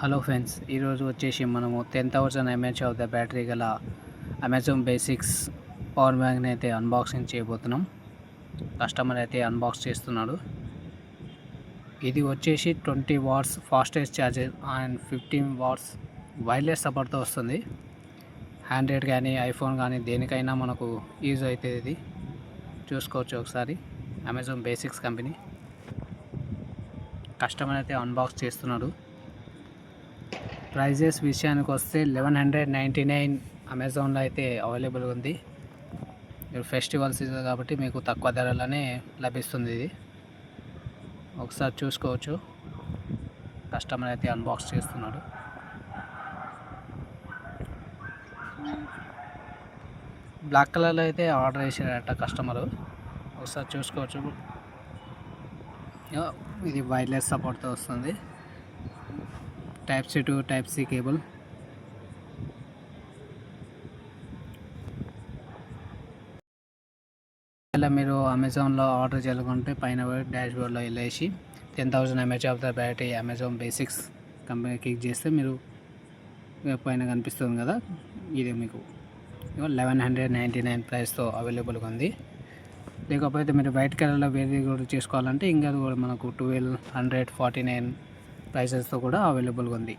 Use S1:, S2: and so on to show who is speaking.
S1: Hello friends, ఈరోజు వచ్చేసి మనము 10,000 mAh ఆఫ్ ద బ్యాటరీ గల అమెజాన్ బేసిక్స్ పవర్ బ్యాంక్ని అయితే అన్బాక్సింగ్ చేయబోతున్నాం. కస్టమర్ అయితే అన్బాక్స్ చేస్తున్నాడు. ఇది వచ్చేసి 20 watts fastest charger and 15 watts wireless సపోర్ట్తో వస్తుంది. హ్యాండ్రెడ్ కానీ ఐఫోన్ కానీ దేనికైనా మనకు యూజ్ అవుతుంది. ఇది చూసుకోవచ్చు ఒకసారి. Amazon basics company. కస్టమర్ అయితే అన్బాక్స్ చేస్తున్నాడు. ప్రైజెస్ విషయానికి వస్తే 1199 అమెజాన్లో అయితే అవైలబుల్ ఉంది. ఫెస్టివల్ సీజన్ కాబట్టి మీకు తక్కువ ధరలోనే లభిస్తుంది. ఇది ఒకసారి చూసుకోవచ్చు. కస్టమర్ అయితే అన్బాక్స్ చేస్తున్నాడు. బ్లాక్ కలర్లో అయితే ఆర్డర్ చేశాడట కస్టమరు. ఒకసారి చూసుకోవచ్చు. ఇది వైర్లెస్ సపోర్ట్తో వస్తుంది. Type C to type C cable. ఇలా మీరు అమెజాన్లో ఆర్డర్ చేయాలనుకుంటే పైన డాష్ బోర్డ్లో వెళ్ళేసి 10,000 mAh of the battery Amazon basics company click చేస్తే మీరు పైన కనిపిస్తుంది కదా, ఇది మీకు 1199 ప్రైస్తో అవైలబుల్గా ఉంది. లేకపోతే మీరు వైట్ కలర్లో వేరే కూడా చేసుకోవాలంటే ఇంకా కూడా మనకు 1249 ప్రైసెస్తో కూడా అవైలబుల్గా ఉంది.